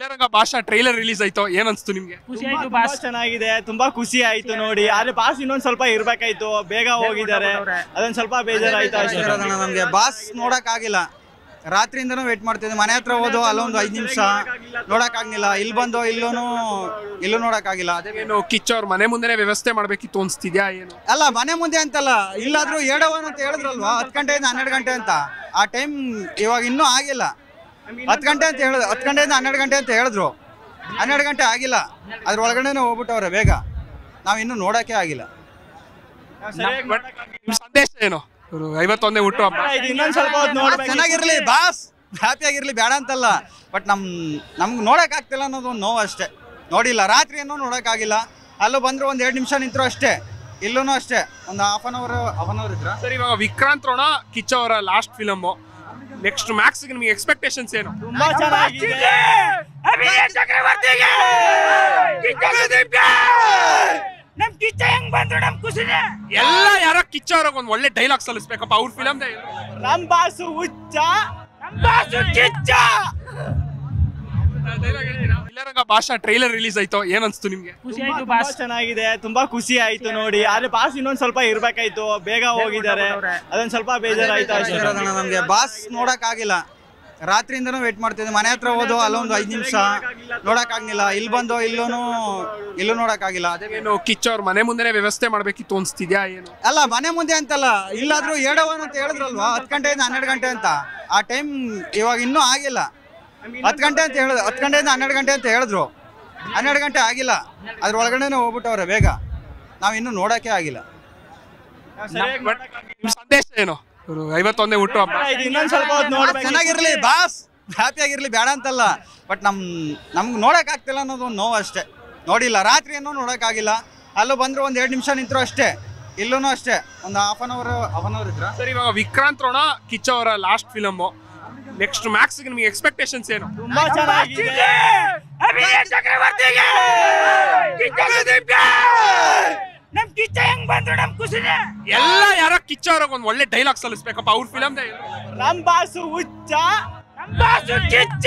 ಇಲ್ಲರಂಗ ಭಾಷಾ trailer release ಆಯ್ತು, ಏನ್ ಅನ್ಸ್ತು ನಿಮ್ಗೆ? ಖುಷಿ ಆಯ್ತು, ಬಾಸ್ ಚೆನ್ನಾಗಿದೆ, ತುಂಬಾ ಖುಷಿ ಆಯ್ತು ನೋಡಿ. ಆದ್ರೆ ಬಾಸ್ ಇನ್ನೊಂದ್ ಸ್ವಲ್ಪ ಇರ್ಬೇಕಾಯ್ತು, ಬೇಗ ಹೋಗಿದ್ದಾರೆ, ಅದೊಂದ್ ಸ್ವಲ್ಪ ಬೇಜಾರಾಯ್ತು ಅಷ್ಟೇ. ನಮ್ಗೆ ಬಾಸ್ ನೋಡಕ್ ಆಗಿಲ್ಲ, ರಾತ್ರಿಯಿಂದನೂ ವೇಟ್ ಮಾಡ್ತಿದ್ದೆ. ಮನೆ ಹತ್ರ ಹೋದೋ ಅಲ್ಲೊಂದು 5 ನಿಮಿಷ ನೋಡಕ್ ಆಗ್ಲಿಲ್ಲ, ಇಲ್ಲಿ ಬಂದು ಇಲ್ಲೂ ನೋಡಕ್ ಆಗಿಲ್ಲ. ಏನು ಕಿಚ್ಚ ಅವ್ರ ಮನೆ ಮುಂದೆನೆ ವ್ಯವಸ್ಥೆ ಮಾಡ್ಬೇಕಿತ್ತು ಅನ್ಸ್ತಿದ್ಯಾ ಏನು? ಅಲ್ಲ, ಮನೆ ಮುಂದೆ ಅಂತಲ್ಲ, ಇಲ್ಲಾದ್ರೂ ಏಡವನ್ ಅಂತ ಹೇಳಿದ್ರಲ್ವಾ, 10 ಗಂಟೆಯಿಂದ 12 ಗಂಟೆ ಅಂತ. ಆ ಟೈಮ್ ಇವಾಗ ಇನ್ನೂ ಆಗಿಲ್ಲ. 10 ಗಂಟೆ ಅಂತ ಹೇಳಿದ್ರು, 10 ಗಂಟೆಯಿಂದ 12 ಗಂಟೆ ಅಂತ ಹೇಳಿದ್ರು. 12 ಗಂಟೆ ಆಗಿಲ್ಲ, ಅದ್ರ ಒಳಗಡೆನೆ ಹೋಗ್ಬಿಟ್ಟವ್ರೆ ಬೇಗ. ನಾವ್ ಇನ್ನೂ ನೋಡಕ್ಕೆ ಆಗಿಲ್ಲ. ಸಂದೇಶ ಏನು? 51ನೇ ಹುಟ್ಟು ಹಬ್ಬ ಇನ್ನೊಂದ್ ಸ್ವಲ್ಪ ಚೆನ್ನಾಗಿರ್ಲಿ, ಬಾಸ್ ಹ್ಯಾಪಿ ಆಗಿರ್ಲಿ, ಬೇಡ ಅಂತಲ್ಲ. ಬಟ್ ನಮ್ಗೆ ನೋಡಕ್ ಆಗ್ತಿಲ್ಲ ಅನ್ನೋದು ಒಂದು ನೋವು ಅಷ್ಟೇ. ನೋಡಿಲ್ಲ, ರಾತ್ರಿ ಏನೋ ನೋಡಕ್ ಆಗಿಲ್ಲ. ಅಲ್ಲೂ ಬಂದ್ರು ಒಂದ್ 2 ನಿಮಿಷ ನಿಂತರು ಅಷ್ಟೇ, ಇಲ್ಲೂ ಅಷ್ಟೇ ಒಂದು ಹಾಫ್ ಅನ್ ಅವರ್ ಇದ್ರ. ಸರ್, ಇವಾಗ ವಿಕ್ರಾಂತ್ ರೋಣ ಕಿಚ್ಚ ಅವರ ಲಾಸ್ಟ್ ಫಿಲಮ್, ನೆಕ್ಸ್ಟ್ ಮ್ಯಾಕ್ಸ್ ನಿಮಗೆ ಎಕ್ಸ್ಪೆಕ್ಟೇಷನ್ಸ್ ಏನು? ತುಂಬಾ ಚೆನ್ನಾಗಿದೆ. ನಮ್ ಕಿಚ್ಚ ಹೆಂಗ್ ಬಂದ್ರು ನಮ್ ಖುಷಿನೇ. ಎಲ್ಲ ಯಾರೋ ಕಿಚ್ಚ ಅವ್ರಿಗೆ ಒಂದ್ ಒಳ್ಳೆ ಡೈಲಾಗ್ ಸಲ್ಲಿಸ್ಬೇಕಪ್ಪ ಅವ್ರ ಫಿಲಮ್. ನಮ್ ಬಾಸು ಹುಚ್ಚ, ನಮ್ ಬಾಸು ಕಿಚ್ಚ. ಇಲ್ಲರಂಗ ಭಾಷಾ ಟ್ರೈಲರ್ ರಿಲೀಸ್ ಆಯ್ತು, ಏನ್ ಅನ್ಸ್ತು ನಿಮ್ಗೆ? ಖುಷಿ ಆಯ್ತು, ಬಾಸ್ ಚೆನ್ನಾಗಿದೆ, ತುಂಬಾ ಖುಷಿ ಆಯ್ತು ನೋಡಿ. ಆದ್ರೆ ಬಾಸ್ ಇನ್ನೊಂದ್ ಸ್ವಲ್ಪ ಇರ್ಬೇಕಾಯ್ತು, ಬೇಗ ಹೋಗಿದ್ದಾರೆ, ಅದೊಂದ್ ಸ್ವಲ್ಪ ಬೇಜಾರಾಯ್ತು ಅಷ್ಟೇ. ನಮ್ಗೆ ಬಾಸ್ ನೋಡಕ್ ಆಗಿಲ್ಲ, ರಾತ್ರಿಯಿಂದನೂ ವೇಟ್ ಮಾಡ್ತಿದ್ದೆ. ಮನೆ ಹತ್ರ ಹೋದೋ ಅಲ್ಲೊಂದು 5 ನಿಮಿಷ ನೋಡಕ್ ಆಗ್ಲಿಲ್ಲ, ಇಲ್ಲಿ ಬಂದು ಇಲ್ಲೂ ನೋಡಕ್ ಆಗಿಲ್ಲ. ಏನು ಕಿಚ್ಚ ಅವ್ರ ಮನೆ ಮುಂದೆನೆ ವ್ಯವಸ್ಥೆ ಮಾಡ್ಬೇಕಿತ್ತು ಅನ್ಸ್ತಿದ್ಯಾ ಏನು? ಅಲ್ಲ, ಮನೆ ಮುಂದೆ ಅಂತಲ್ಲ, ಇಲ್ಲಾದ್ರೂ ಏಡವನ್ ಅಂತ ಹೇಳಿದ್ರಲ್ವಾ, 10 ಗಂಟೆಯಿಂದ 12 ಗಂಟೆ ಅಂತ. ಆ ಟೈಮ್ ಇವಾಗ ಇನ್ನೂ ಆಗಿಲ್ಲ. 10 ಗಂಟೆ ಅಂತ ಹೇಳಿದ್ರು, 10 ಗಂಟೆಯಿಂದ 12 ಗಂಟೆ ಅಂತ ಹೇಳಿದ್ರು. 12 ಗಂಟೆ ಆಗಿಲ್ಲ, ಅದ್ರ ಒಳಗಡೆನೆ ಹೋಗ್ಬಿಟ್ಟವ್ರೆ ಬೇಗ. ನಾವ್ ಇನ್ನೂ ನೋಡಕ್ಕೆ ಆಗಿಲ್ಲ. ಸಂದೇಶ ಏನು? 51ನೇ ಹುಟ್ಟು ಹಬ್ಬ ಇನ್ನೊಂದ್ ಸ್ವಲ್ಪ ಚೆನ್ನಾಗಿರ್ಲಿ, ಬಾಸ್ ಹ್ಯಾಪಿ ಆಗಿರ್ಲಿ, ಬೇಡ ಅಂತಲ್ಲ. ಬಟ್ ನಮ್ಗೆ ನೋಡಕ್ ಆಗ್ತಿಲ್ಲ ಅನ್ನೋದು ಒಂದು ನೋವು ಅಷ್ಟೇ. ನೋಡಿಲ್ಲ, ರಾತ್ರಿ ಏನೋ ನೋಡಕ್ ಆಗಿಲ್ಲ. ಅಲ್ಲೂ ಬಂದ್ರು ಒಂದ್ 2 ನಿಮಿಷ ನಿಂತರು ಅಷ್ಟೇ, ಇಲ್ಲೂ ಅಷ್ಟೇ ಒಂದು ಹಾಫ್ ಅನ್ ಅವರ್ ಇದ್ರ. ಸರ್, ಇವಾಗ ವಿಕ್ರಾಂತ್ ರೋಣ ಕಿಚ್ಚ ಅವರ ಲಾಸ್ಟ್ ಫಿಲಮ್, ನೆಕ್ಸ್ಟ್ ಮ್ಯಾಕ್ಸ್ ನಿಮಗೆ ಎಕ್ಸ್ಪೆಕ್ಟೇಷನ್ಸ್ ಏನು? ತುಂಬಾ ಚೆನ್ನಾಗಿದೆ. ನಮ್ ಕಿಚ್ಚ ಹೆಂಗ್ ಬಂದ್ರು ನಮ್ ಖುಷಿನೇ. ಎಲ್ಲ ಯಾರೋ ಕಿಚ್ಚ ಅವ್ರಿಗೆ ಒಂದ್ ಒಳ್ಳೆ ಡೈಲಾಗ್ ಸಲ್ಲಿಸ್ಬೇಕಪ್ಪ ಅವ್ರ ಫಿಲಮ್. ನಮ್ ಬಾಸು ಹುಚ್ಚ, ನಮ್ ಬಾಸು ಕಿಚ್ಚ.